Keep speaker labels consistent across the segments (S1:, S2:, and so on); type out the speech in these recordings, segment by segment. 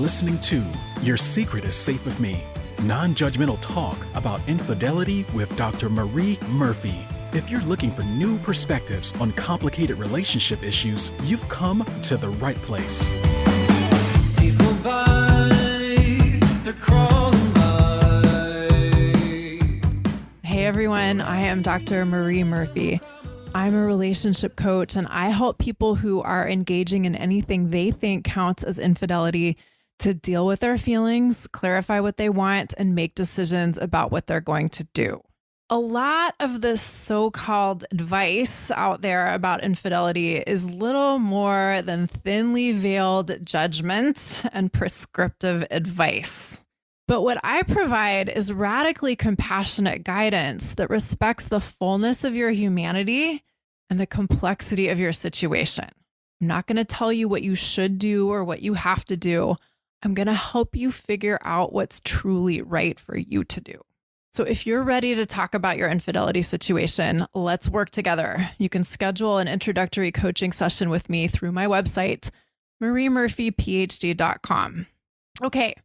S1: listening to Your Secret is Safe with Me, non-judgmental talk about infidelity with Dr. Marie Murphy. If you're looking for new perspectives on complicated relationship issues, you've come to the right place.
S2: Days go by, they're crawling by.
S3: Hey everyone, I am Dr. Marie Murphy. I'm a relationship coach and I help people who are engaging in anything they think counts as infidelity to deal with their feelings, clarify what they want, and make decisions about what they're going to do. A lot of this so-called advice out there about infidelity is little more than thinly veiled judgment and prescriptive advice. But what I provide is radically compassionate guidance that respects the fullness of your humanity and the complexity of your situation. I'm not going to tell you what you should do or what you have to do. I'm going to help you figure out what's truly right for you to do. So if you're ready to talk about your infidelity situation, let's work together. You can schedule an introductory coaching session with me through my website, mariemurphyphd.com. Okay.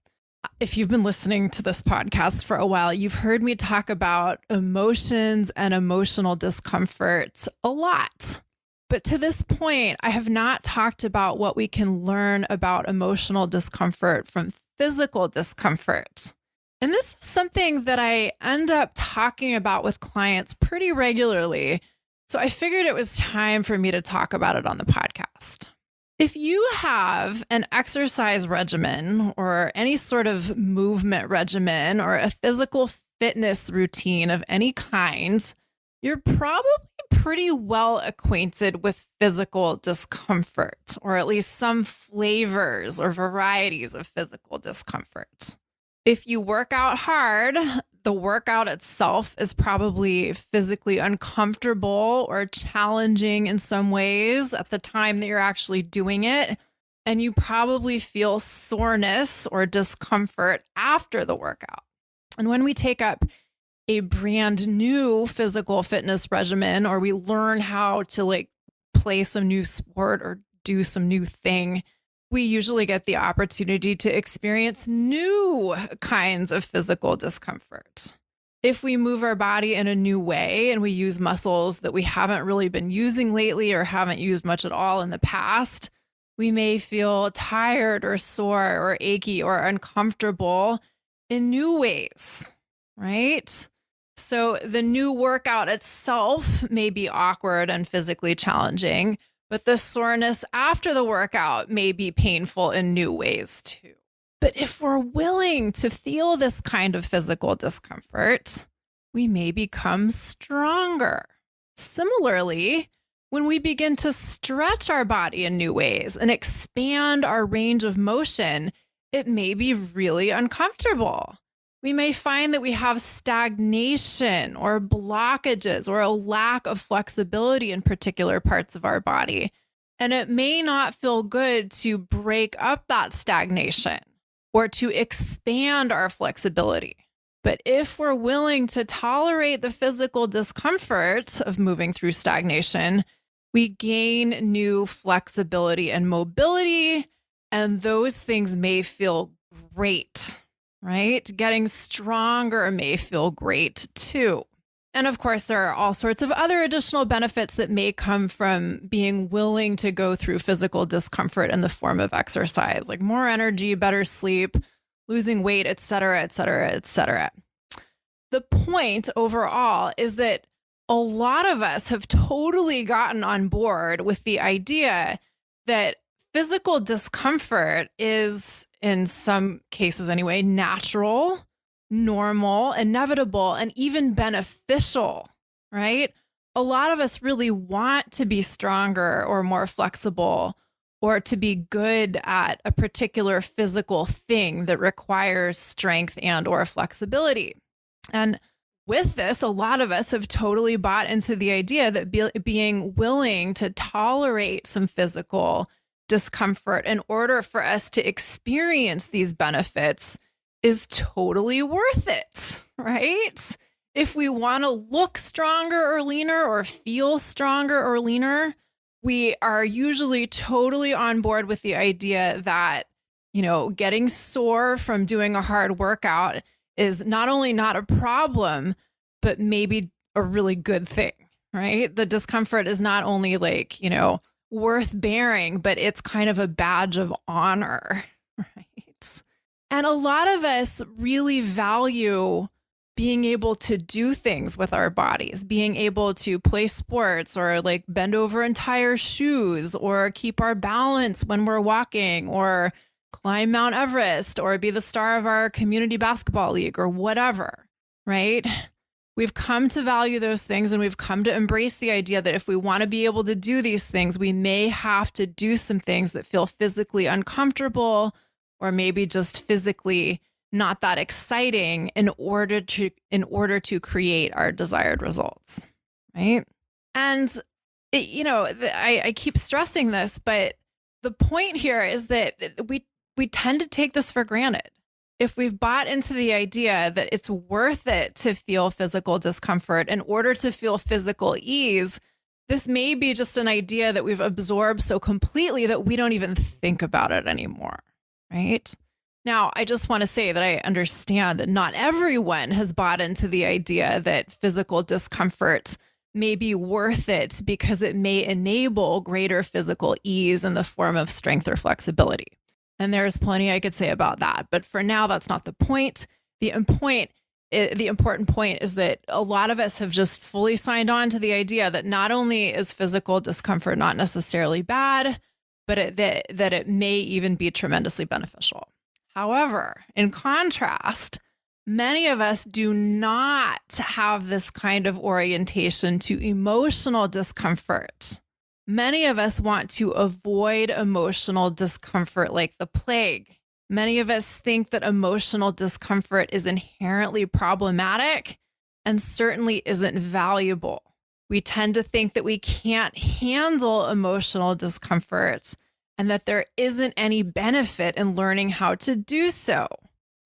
S3: If you've been listening to this podcast for a while, you've heard me talk about emotions and emotional discomfort a lot. But to this point, I have not talked about what we can learn about emotional discomfort from physical discomfort. And this is something that I end up talking about with clients pretty regularly. So I figured it was time for me to talk about it on the podcast. If you have an exercise regimen or any sort of movement regimen or a physical fitness routine of any kind, you're probably pretty well acquainted with physical discomfort, or at least some flavors or varieties of physical discomfort. If you work out hard, the workout itself is probably physically uncomfortable or challenging in some ways at the time that you're actually doing it. And you probably feel soreness or discomfort after the workout. And when we take up a brand new physical fitness regimen, or we learn how to play some new sport or do some new thing, we usually get the opportunity to experience new kinds of physical discomfort. If we move our body in a new way and we use muscles that we haven't really been using lately or haven't used much at all in the past, we may feel tired or sore or achy or uncomfortable in new ways, right? So the new workout itself may be awkward and physically challenging, but the soreness after the workout may be painful in new ways too. But if we're willing to feel this kind of physical discomfort, we may become stronger. Similarly, when we begin to stretch our body in new ways and expand our range of motion, it may be really uncomfortable. We may find that we have stagnation or blockages or a lack of flexibility in particular parts of our body. And it may not feel good to break up that stagnation or to expand our flexibility. But if we're willing to tolerate the physical discomfort of moving through stagnation, we gain new flexibility and mobility, and those things may feel great. Right? Getting stronger may feel great too. And of course, there are all sorts of other additional benefits that may come from being willing to go through physical discomfort in the form of exercise, like more energy, better sleep, losing weight, et cetera, et cetera, et cetera. The point overall is that a lot of us have totally gotten on board with the idea that physical discomfort is, in some cases anyway, natural, normal, inevitable, and even beneficial, right? A lot of us really want to be stronger or more flexible or to be good at a particular physical thing that requires strength and or flexibility. And with this, a lot of us have totally bought into the idea that being willing to tolerate some physical discomfort in order for us to experience these benefits is totally worth it, right? If we want to look stronger or leaner or feel stronger or leaner, we are usually totally on board with the idea that Getting sore from doing a hard workout is not only not a problem, but maybe a really good thing, right? The discomfort is not only worth bearing, but it's kind of a badge of honor, right? And a lot of us really value being able to do things with our bodies, being able to play sports or bend over and tie our shoes or keep our balance when we're walking or climb Mount Everest or be the star of our community basketball league or whatever, right? We've come to value those things, and we've come to embrace the idea that if we want to be able to do these things, we may have to do some things that feel physically uncomfortable or maybe just physically not that exciting in order to create our desired results, right? And I keep stressing this, but the point here is that we tend to take this for granted. If we've bought into the idea that it's worth it to feel physical discomfort in order to feel physical ease, this may be just an idea that we've absorbed so completely that we don't even think about it anymore, right? Now, I just want to say that I understand that not everyone has bought into the idea that physical discomfort may be worth it because it may enable greater physical ease in the form of strength or flexibility. And there's plenty I could say about that. But for now, that's not the point. The important point is that a lot of us have just fully signed on to the idea that not only is physical discomfort not necessarily bad, but that it may even be tremendously beneficial. However, in contrast, many of us do not have this kind of orientation to emotional discomfort. Many of us want to avoid emotional discomfort like the plague. Many of us think that emotional discomfort is inherently problematic and certainly isn't valuable. We tend to think that we can't handle emotional discomfort and that there isn't any benefit in learning how to do so.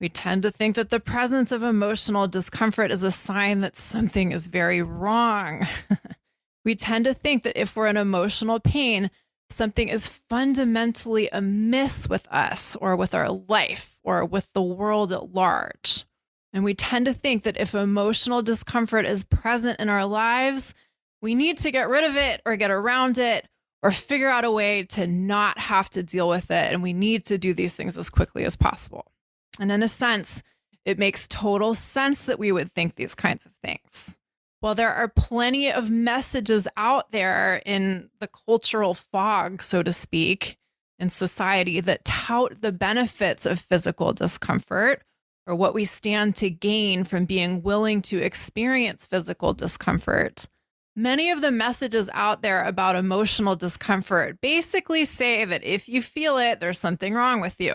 S3: We tend to think that the presence of emotional discomfort is a sign that something is very wrong. We tend to think that if we're in emotional pain, something is fundamentally amiss with us or with our life or with the world at large. And we tend to think that if emotional discomfort is present in our lives, we need to get rid of it or get around it or figure out a way to not have to deal with it. And we need to do these things as quickly as possible. And in a sense, it makes total sense that we would think these kinds of things. Well, there are plenty of messages out there in the cultural fog, so to speak, in society that tout the benefits of physical discomfort or what we stand to gain from being willing to experience physical discomfort. Many of the messages out there about emotional discomfort basically say that if you feel it, there's something wrong with you.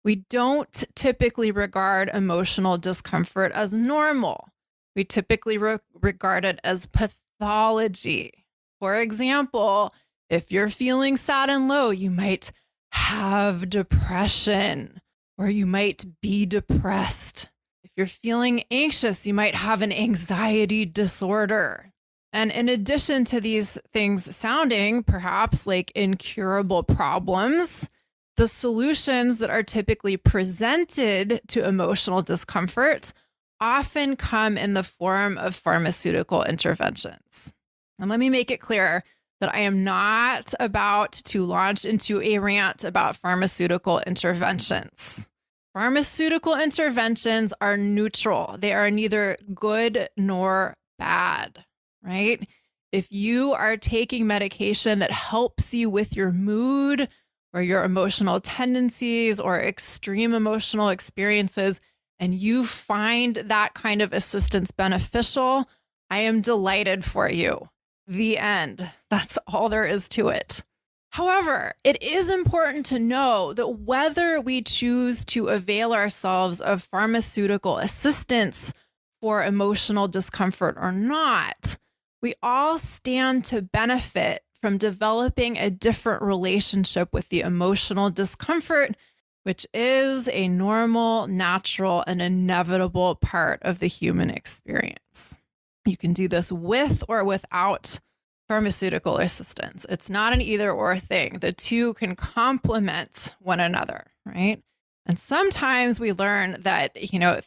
S3: We don't typically regard emotional discomfort as normal. We typically regard it as pathology. For example, if you're feeling sad and low, you might have depression or you might be depressed. If you're feeling anxious, you might have an anxiety disorder. And in addition to these things sounding perhaps like incurable problems, the solutions that are typically presented to emotional discomfort often come in the form of pharmaceutical interventions. And let me make it clear that I am not about to launch into a rant about pharmaceutical interventions. Pharmaceutical interventions are neutral. They are neither good nor bad, right? If you are taking medication that helps you with your mood or your emotional tendencies or extreme emotional experiences, and you find that kind of assistance beneficial, I am delighted for you. The end. That's all there is to it. However, it is important to know that whether we choose to avail ourselves of pharmaceutical assistance for emotional discomfort or not, we all stand to benefit from developing a different relationship with the emotional discomfort, which is a normal, natural, and inevitable part of the human experience. You can do this with or without pharmaceutical assistance. It's not an either or thing. The two can complement one another, right? And sometimes we learn that,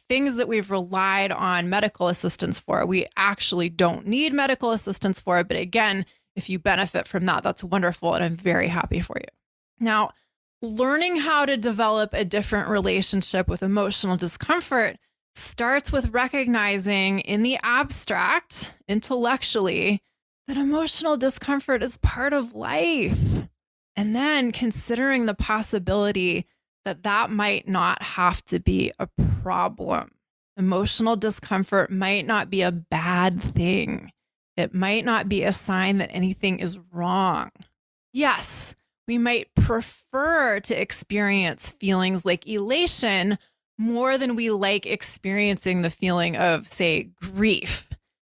S3: things that we've relied on medical assistance for, we actually don't need medical assistance for. But again, if you benefit from that, that's wonderful. And I'm very happy for you. Now, learning how to develop a different relationship with emotional discomfort starts with recognizing in the abstract, intellectually, that emotional discomfort is part of life. And then considering the possibility that that might not have to be a problem. Emotional discomfort might not be a bad thing. It might not be a sign that anything is wrong. Yes, we might prefer to experience feelings like elation more than we like experiencing the feeling of, say, grief.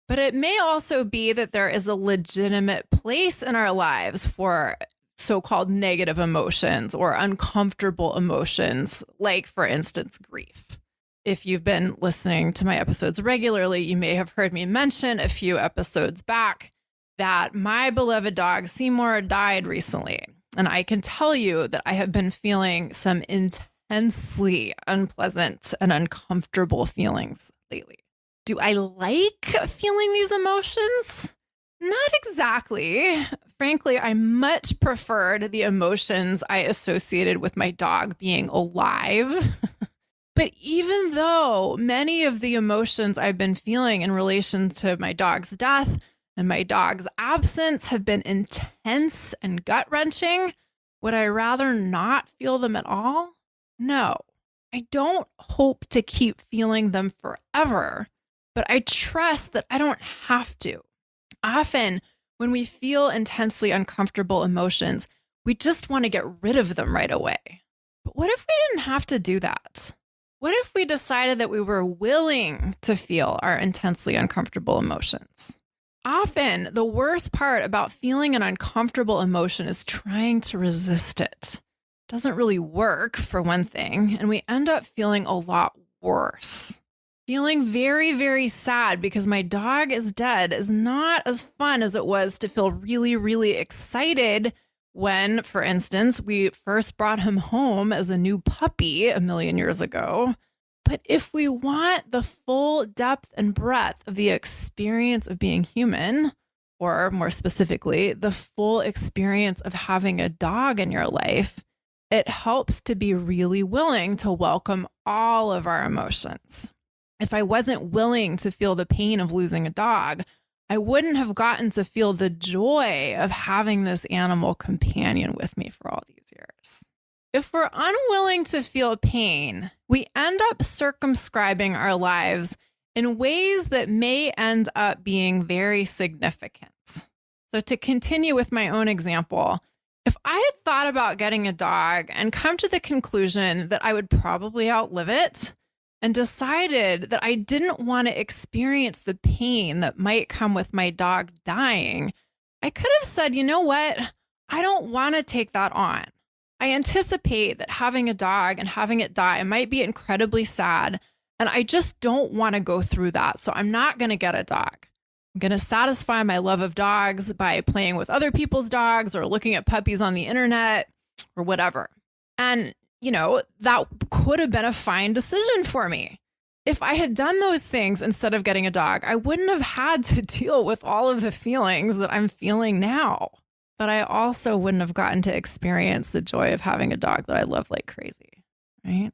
S3: But it may also be that there is a legitimate place in our lives for so-called negative emotions or uncomfortable emotions, like, for instance, grief. If you've been listening to my episodes regularly, you may have heard me mention a few episodes back that my beloved dog, Seymour, died recently. And I can tell you that I have been feeling some intensely unpleasant and uncomfortable feelings lately. Do I like feeling these emotions? Not exactly. Frankly, I much preferred the emotions I associated with my dog being alive. But even though many of the emotions I've been feeling in relation to my dog's death and my dog's absence have been intense and gut-wrenching, would I rather not feel them at all? No. I don't hope to keep feeling them forever, but I trust that I don't have to. Often, when we feel intensely uncomfortable emotions, we just want to get rid of them right away. But what if we didn't have to do that? What if we decided that we were willing to feel our intensely uncomfortable emotions? Often, the worst part about feeling an uncomfortable emotion is trying to resist it. It doesn't really work, for one thing, and we end up feeling a lot worse. Feeling very, very sad because my dog is dead is not as fun as it was to feel really, really excited when, for instance, we first brought him home as a new puppy a million years ago. But if we want the full depth and breadth of the experience of being human, or more specifically, the full experience of having a dog in your life, it helps to be really willing to welcome all of our emotions. If I wasn't willing to feel the pain of losing a dog, I wouldn't have gotten to feel the joy of having this animal companion with me for all these years. If we're unwilling to feel pain, we end up circumscribing our lives in ways that may end up being very significant. So to continue with my own example, if I had thought about getting a dog and come to the conclusion that I would probably outlive it, and decided that I didn't want to experience the pain that might come with my dog dying, I could have said, you know what? I don't want to take that on. I anticipate that having a dog and having it die might be incredibly sad, and I just don't want to go through that. So I'm not going to get a dog. I'm going to satisfy my love of dogs by playing with other people's dogs or looking at puppies on the internet or whatever. And that could have been a fine decision for me. If I had done those things instead of getting a dog, I wouldn't have had to deal with all of the feelings that I'm feeling now. But I also wouldn't have gotten to experience the joy of having a dog that I love like crazy, right?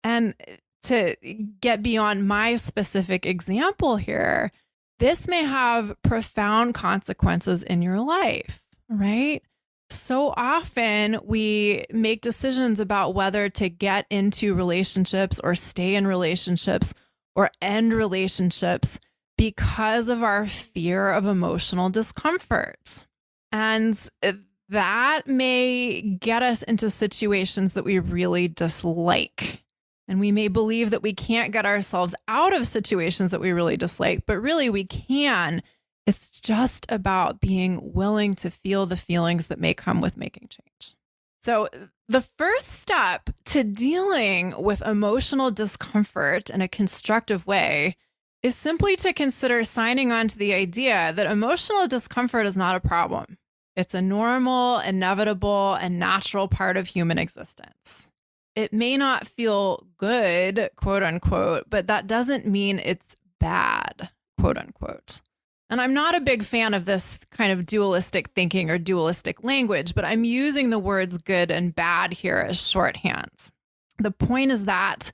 S3: And to get beyond my specific example here, this may have profound consequences in your life, right? So often we make decisions about whether to get into relationships or stay in relationships or end relationships because of our fear of emotional discomfort. And that may get us into situations that we really dislike. And we may believe that we can't get ourselves out of situations that we really dislike, but really we can. It's just about being willing to feel the feelings that may come with making change. So the first step to dealing with emotional discomfort in a constructive way is simply to consider signing on to the idea that emotional discomfort is not a problem. It's a normal, inevitable, and natural part of human existence. It may not feel good, quote unquote, but that doesn't mean it's bad, quote unquote. And I'm not a big fan of this kind of dualistic thinking or dualistic language, but I'm using the words good and bad here as shorthand. The point is that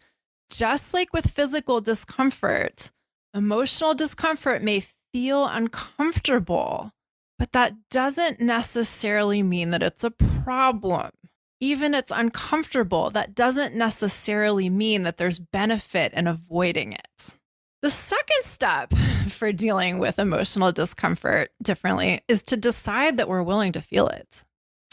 S3: just like with physical discomfort, emotional discomfort may feel uncomfortable, but that doesn't necessarily mean that it's a problem. Even it's uncomfortable, that doesn't necessarily mean that there's benefit in avoiding it. The second step for dealing with emotional discomfort differently is to decide that we're willing to feel it.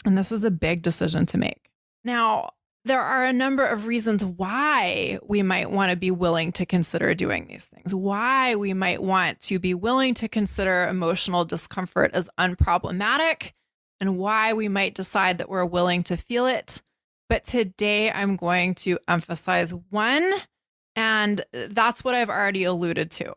S3: And this is a big decision to make. Now, there are a number of reasons why we might want to be willing to consider doing these things, why we might want to be willing to consider emotional discomfort as unproblematic, and why we might decide that we're willing to feel it. But today I'm going to emphasize one, and that's what I've already alluded to.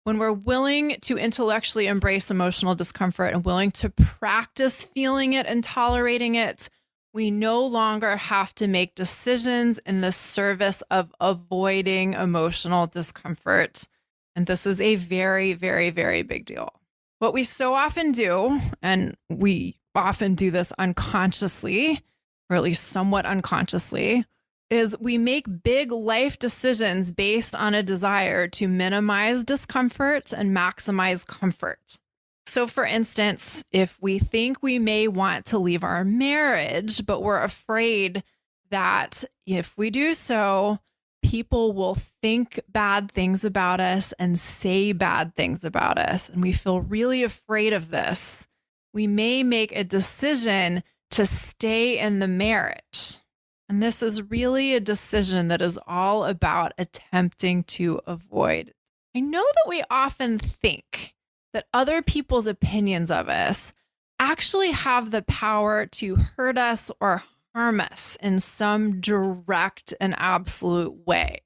S3: When we're willing to intellectually embrace emotional discomfort and willing to practice feeling it and tolerating it, we no longer have to make decisions in the service of avoiding emotional discomfort. And this is a very, very, very big deal. What we so often do, and we often do this unconsciously, or at least somewhat unconsciously, is we make big life decisions based on a desire to minimize discomfort and maximize comfort. So for instance, if we think we may want to leave our marriage, but we're afraid that if we do so, people will think bad things about us and say bad things about us, and we feel really afraid of this, we may make a decision to stay in the marriage. And this is really a decision that is all about attempting to avoid. I know that we often think that other people's opinions of us actually have the power to hurt us or harm us in some direct and absolute way.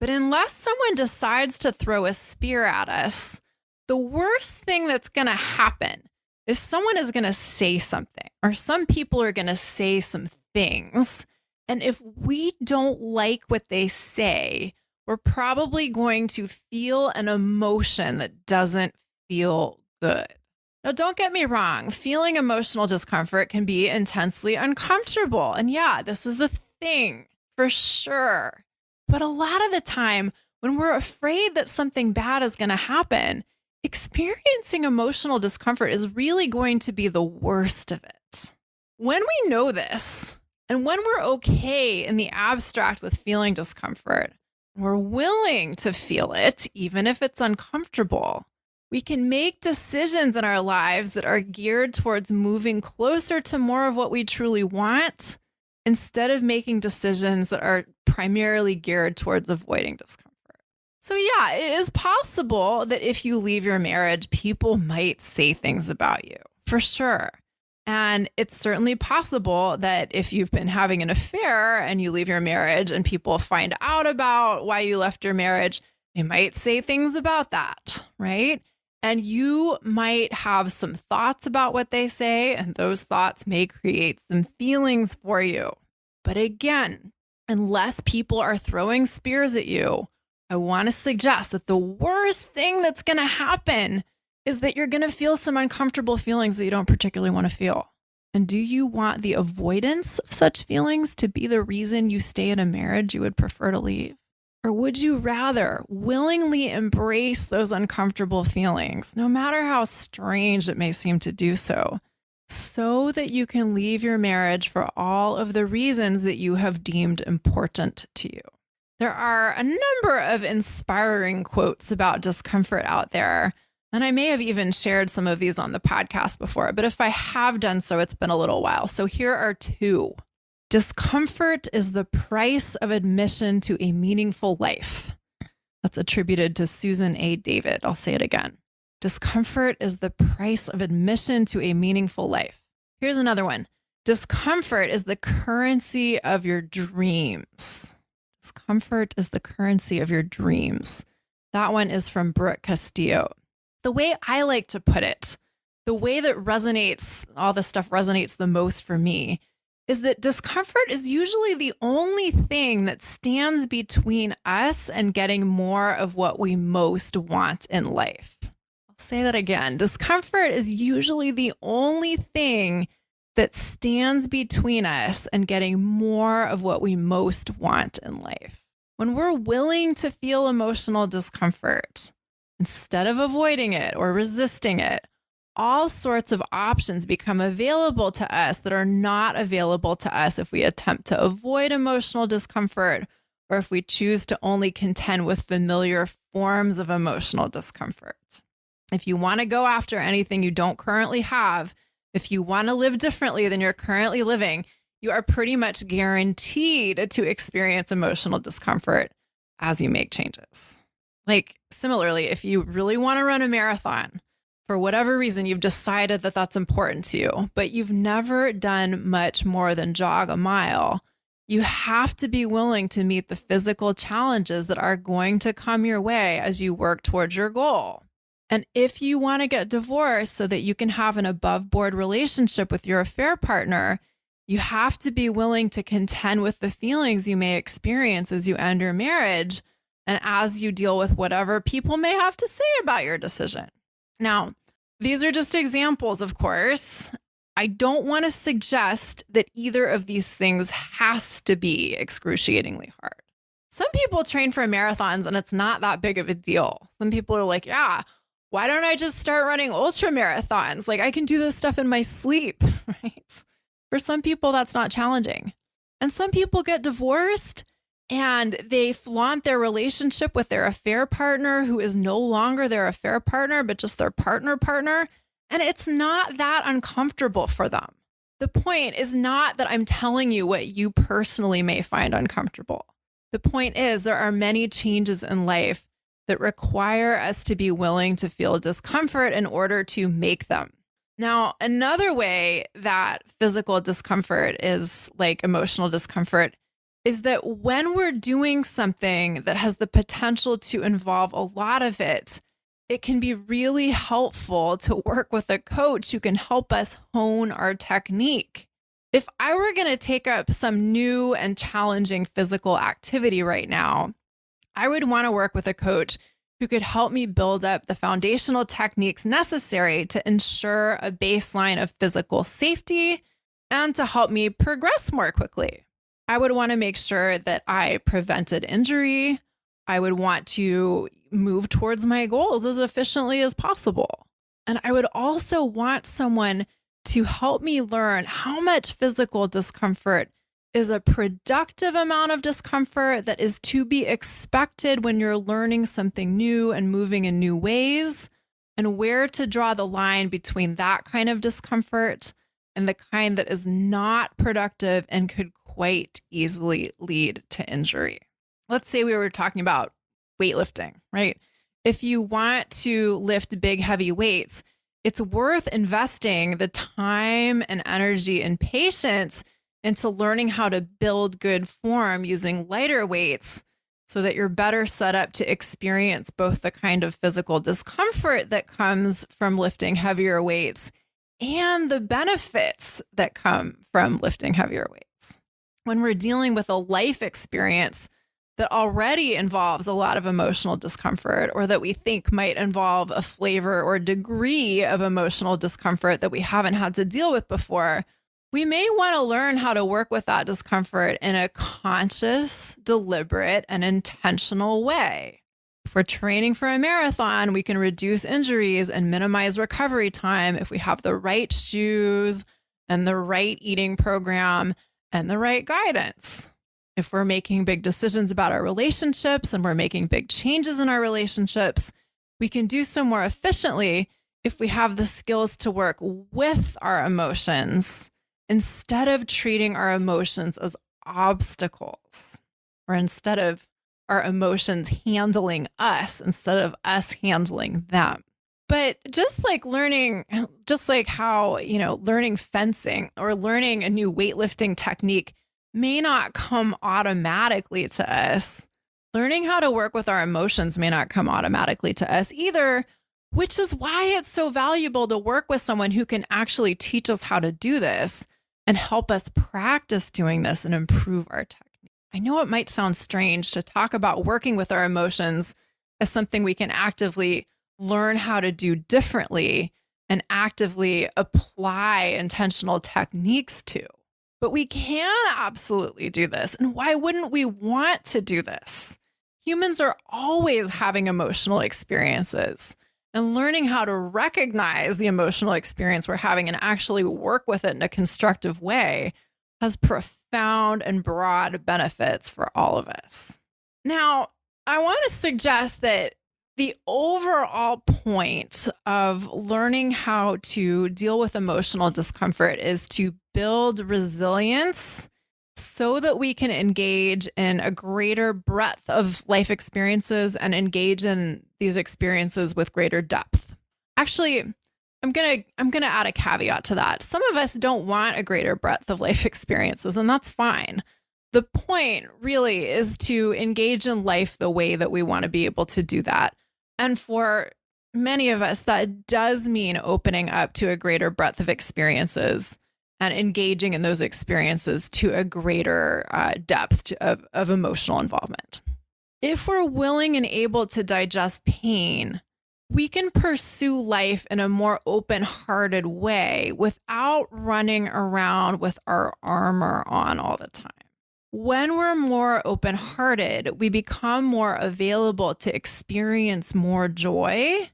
S3: But unless someone decides to throw a spear at us, the worst thing that's going to happen is someone is going to say something, or some people are going to say some things. And if we don't like what they say, we're probably going to feel an emotion that doesn't feel good. Now, don't get me wrong. Feeling emotional discomfort can be intensely uncomfortable. And yeah, this is a thing for sure. But a lot of the time, when we're afraid that something bad is going to happen, experiencing emotional discomfort is really going to be the worst of it. When we know this, and when we're okay in the abstract with feeling discomfort, we're willing to feel it, even if it's uncomfortable, we can make decisions in our lives that are geared towards moving closer to more of what we truly want, instead of making decisions that are primarily geared towards avoiding discomfort. So yeah, it is possible that if you leave your marriage, people might say things about you, for sure. And it's certainly possible that if you've been having an affair and you leave your marriage and people find out about why you left your marriage, they might say things about that, right? And you might have some thoughts about what they say, and those thoughts may create some feelings for you. But again, unless people are throwing spears at you, I want to suggest that the worst thing that's going to happen is that you're going to feel some uncomfortable feelings that you don't particularly want to feel. And do you want the avoidance of such feelings to be the reason you stay in a marriage you would prefer to leave? Or would you rather willingly embrace those uncomfortable feelings, no matter how strange it may seem to do so that you can leave your marriage for all of the reasons that you have deemed important to you? There are a number of inspiring quotes about discomfort out there, and I may have even shared some of these on the podcast before, but if I have done so, it's been a little while. So here are two. Discomfort is the price of admission to a meaningful life. That's attributed to Susan A. David. I'll say it again. Discomfort is the price of admission to a meaningful life. Here's another one. Discomfort is the currency of your dreams. Discomfort is the currency of your dreams. That one is from Brooke Castillo. The way I like to put it, the way that resonates, all this stuff resonates the most for me, is that discomfort is usually the only thing that stands between us and getting more of what we most want in life. I'll say that again. Discomfort is usually the only thing that stands between us and getting more of what we most want in life. When we're willing to feel emotional discomfort, instead of avoiding it or resisting it, all sorts of options become available to us that are not available to us if we attempt to avoid emotional discomfort or if we choose to only contend with familiar forms of emotional discomfort. If you want to go after anything you don't currently have, if you want to live differently than you're currently living, you are pretty much guaranteed to experience emotional discomfort as you make changes. Like, similarly, if you really want to run a marathon, for whatever reason, you've decided that that's important to you, but you've never done much more than jog a mile, you have to be willing to meet the physical challenges that are going to come your way as you work towards your goal. And if you want to get divorced so that you can have an above board relationship with your affair partner, you have to be willing to contend with the feelings you may experience as you end your marriage and as you deal with whatever people may have to say about your decision. Now, these are just examples, of course. I don't want to suggest that either of these things has to be excruciatingly hard. Some people train for marathons and it's not that big of a deal. Some people are like, yeah, why don't I just start running ultra marathons? Like, I can do this stuff in my sleep, right? For some people, that's not challenging. And some people get divorced and they flaunt their relationship with their affair partner who is no longer their affair partner, but just their partner. And it's not that uncomfortable for them. The point is not that I'm telling you what you personally may find uncomfortable. The point is there are many changes in life that require us to be willing to feel discomfort in order to make them. Now, another way that physical discomfort is like emotional discomfort is that when we're doing something that has the potential to involve a lot of it, it can be really helpful to work with a coach who can help us hone our technique. If I were going to take up some new and challenging physical activity right now, I would want to work with a coach who could help me build up the foundational techniques necessary to ensure a baseline of physical safety and to help me progress more quickly. I would want to make sure that I prevented injury. I would want to move towards my goals as efficiently as possible. And I would also want someone to help me learn how much physical discomfort is a productive amount of discomfort that is to be expected when you're learning something new and moving in new ways, and where to draw the line between that kind of discomfort and the kind that is not productive and could quite easily lead to injury. Let's say we were talking about weightlifting, right? If you want to lift big, heavy weights, it's worth investing the time and energy and patience into learning how to build good form using lighter weights so that you're better set up to experience both the kind of physical discomfort that comes from lifting heavier weights and the benefits that come from lifting heavier weights. When we're dealing with a life experience that already involves a lot of emotional discomfort, or that we think might involve a flavor or degree of emotional discomfort that we haven't had to deal with before, we may want to learn how to work with that discomfort in a conscious, deliberate, and intentional way. If we're training for a marathon, we can reduce injuries and minimize recovery time if we have the right shoes and the right eating program and the right guidance. If we're making big decisions about our relationships and we're making big changes in our relationships, we can do so more efficiently if we have the skills to work with our emotions instead of treating our emotions as obstacles, or instead of our emotions handling us instead of us handling them. But just like how, learning fencing or learning a new weightlifting technique may not come automatically to us, learning how to work with our emotions may not come automatically to us either, which is why it's so valuable to work with someone who can actually teach us how to do this. and help us practice doing this and improve our technique. I know it might sound strange to talk about working with our emotions as something we can actively learn how to do differently and actively apply intentional techniques to. But we can absolutely do this. And why wouldn't we want to do this? Humans are always having emotional experiences, and learning how to recognize the emotional experience we're having and actually work with it in a constructive way has profound and broad benefits for all of us. Now, I want to suggest that the overall point of learning how to deal with emotional discomfort is to build resilience so that we can engage in a greater breadth of life experiences and engage in these experiences with greater depth. Actually, I'm going to add a caveat to that. Some of us don't want a greater breadth of life experiences, and that's fine. The point really is to engage in life the way that we want to be able to do that. And for many of us, that does mean opening up to a greater breadth of experiences and engaging in those experiences to a greater depth of emotional involvement. If we're willing and able to digest pain, we can pursue life in a more open-hearted way without running around with our armor on all the time. When we're more open-hearted, we become more available to experience more joy,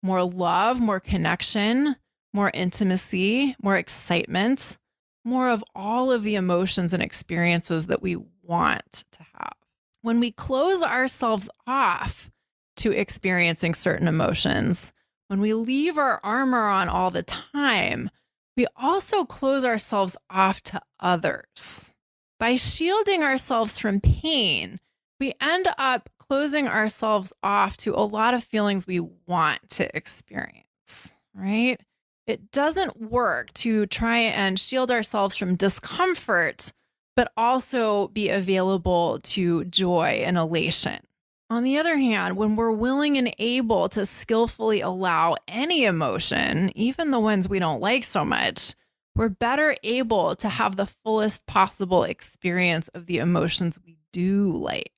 S3: more love, more connection, more intimacy, more excitement, more of all of the emotions and experiences that we want to have. When we close ourselves off to experiencing certain emotions, when we leave our armor on all the time, we also close ourselves off to others. By shielding ourselves from pain, we end up closing ourselves off to a lot of feelings we want to experience, right? It doesn't work to try and shield ourselves from discomfort, but also be available to joy and elation. On the other hand, when we're willing and able to skillfully allow any emotion, even the ones we don't like so much, we're better able to have the fullest possible experience of the emotions we do like.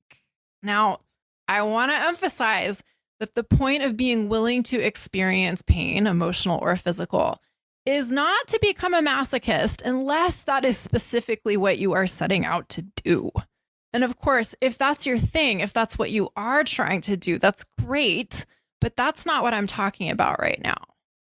S3: Now, I want to emphasize that the point of being willing to experience pain, emotional or physical, is not to become a masochist unless that is specifically what you are setting out to do. And of course, if that's your thing, if that's what you are trying to do, that's great, but that's not what I'm talking about right now.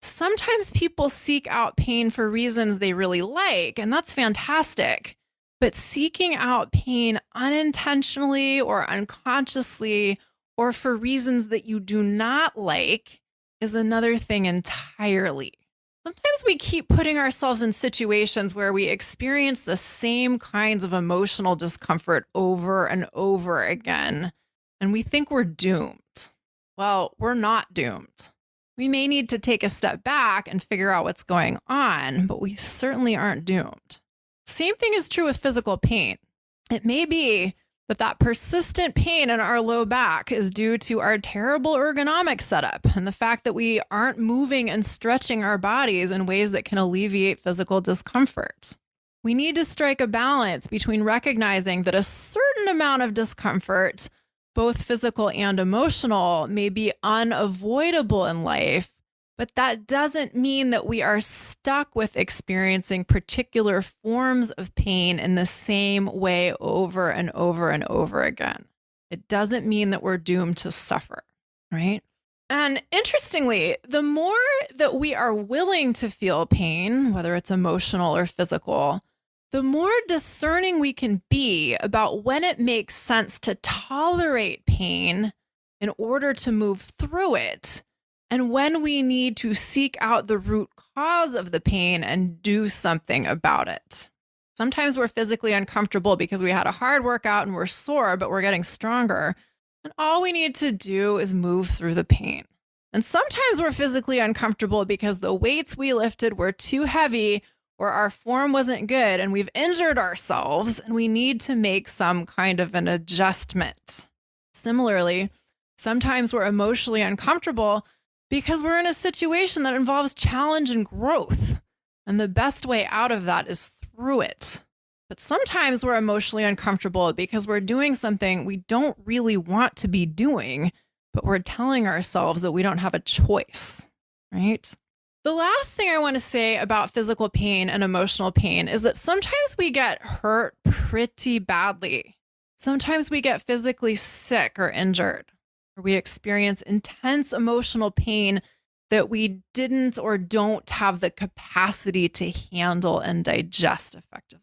S3: Sometimes people seek out pain for reasons they really like, and that's fantastic. But seeking out pain unintentionally or unconsciously or for reasons that you do not like is another thing entirely. Sometimes we keep putting ourselves in situations where we experience the same kinds of emotional discomfort over and over again, and we think we're doomed. Well, we're not doomed. We may need to take a step back and figure out what's going on, but we certainly aren't doomed. Same thing is true with physical pain. It may be that persistent pain in our low back is due to our terrible ergonomic setup and the fact that we aren't moving and stretching our bodies in ways that can alleviate physical discomfort. We need to strike a balance between recognizing that a certain amount of discomfort, both physical and emotional, may be unavoidable in life, but that doesn't mean that we are stuck with experiencing particular forms of pain in the same way over and over and over again. It doesn't mean that we're doomed to suffer, right? And interestingly, the more that we are willing to feel pain, whether it's emotional or physical, the more discerning we can be about when it makes sense to tolerate pain in order to move through it, and when we need to seek out the root cause of the pain and do something about it. Sometimes we're physically uncomfortable because we had a hard workout and we're sore, but we're getting stronger. And all we need to do is move through the pain. And sometimes we're physically uncomfortable because the weights we lifted were too heavy or our form wasn't good and we've injured ourselves and we need to make some kind of an adjustment. Similarly, sometimes we're emotionally uncomfortable because we're in a situation that involves challenge and growth. And the best way out of that is through it. But sometimes we're emotionally uncomfortable because we're doing something we don't really want to be doing, but we're telling ourselves that we don't have a choice, right? The last thing I want to say about physical pain and emotional pain is that sometimes we get hurt pretty badly. Sometimes we get physically sick or injured, or we experience intense emotional pain that we didn't or don't have the capacity to handle and digest effectively.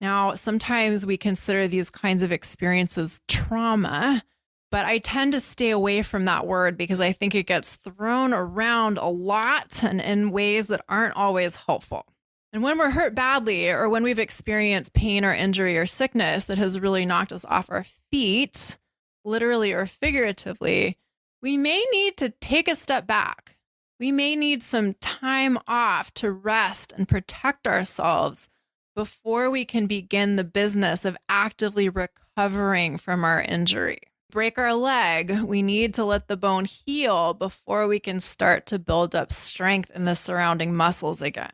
S3: Now, sometimes we consider these kinds of experiences trauma, but I tend to stay away from that word because I think it gets thrown around a lot and in ways that aren't always helpful. And when we're hurt badly, or when we've experienced pain or injury or sickness that has really knocked us off our feet, literally or figuratively, we may need to take a step back. We may need some time off to rest and protect ourselves before we can begin the business of actively recovering from our injury. Break our leg, we need to let the bone heal before we can start to build up strength in the surrounding muscles again.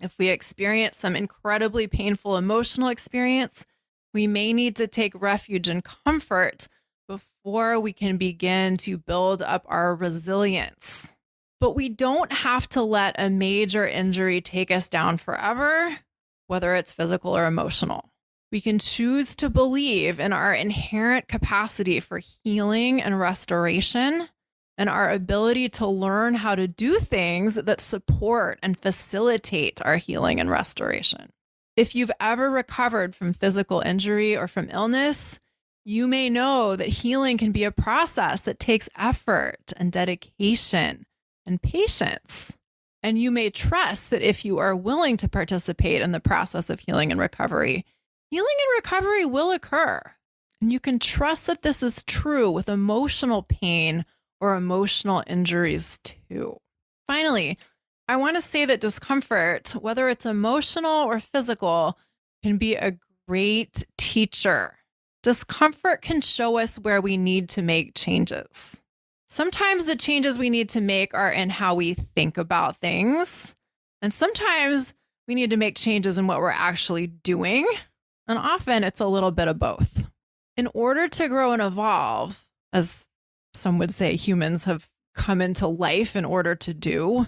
S3: If we experience some incredibly painful emotional experience, we may need to take refuge in comfort before we can begin to build up our resilience. But we don't have to let a major injury take us down forever, whether it's physical or emotional. We can choose to believe in our inherent capacity for healing and restoration, and our ability to learn how to do things that support and facilitate our healing and restoration. If you've ever recovered from physical injury or from illness, you may know that healing can be a process that takes effort and dedication and patience. And you may trust that if you are willing to participate in the process of healing and recovery will occur. And you can trust that this is true with emotional pain or emotional injuries too. Finally, I want to say that discomfort, whether it's emotional or physical, can be a great teacher. Discomfort can show us where we need to make changes. Sometimes the changes we need to make are in how we think about things. And sometimes we need to make changes in what we're actually doing. And often it's a little bit of both. In order to grow and evolve, as some would say humans have come into life in order to do,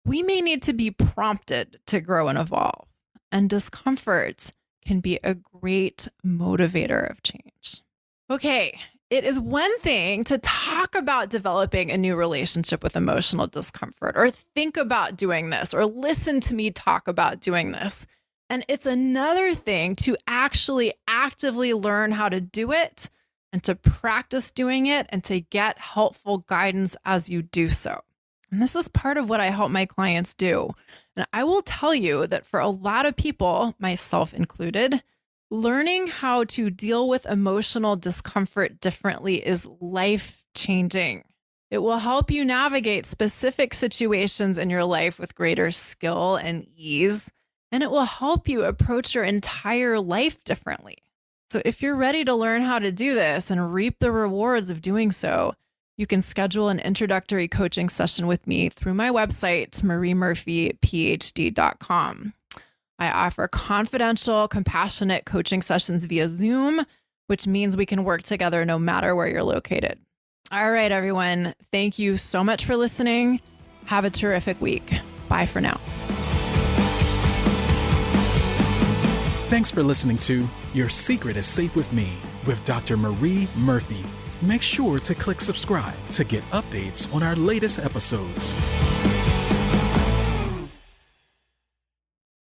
S3: we may need to be prompted to grow and evolve. And discomfort can be a great motivator of change. Okay, it is one thing to talk about developing a new relationship with emotional discomfort, or think about doing this, or listen to me talk about doing this. And it's another thing to actually actively learn how to do it and to practice doing it and to get helpful guidance as you do so. And this is part of what I help my clients do. And I will tell you that for a lot of people, myself included, learning how to deal with emotional discomfort differently is life-changing. It will help you navigate specific situations in your life with greater skill and ease, and it will help you approach your entire life differently. So if you're ready to learn how to do this and reap the rewards of doing so, you can schedule an introductory coaching session with me through my website, mariemurphyphd.com. I offer confidential, compassionate coaching sessions via Zoom, which means we can work together no matter where you're located. All right, everyone. Thank you so much for listening. Have a terrific week. Bye for now.
S1: Thanks for listening to Your Secret is Safe with Me with Dr. Marie Murphy. Make sure to click subscribe to get updates on our latest episodes.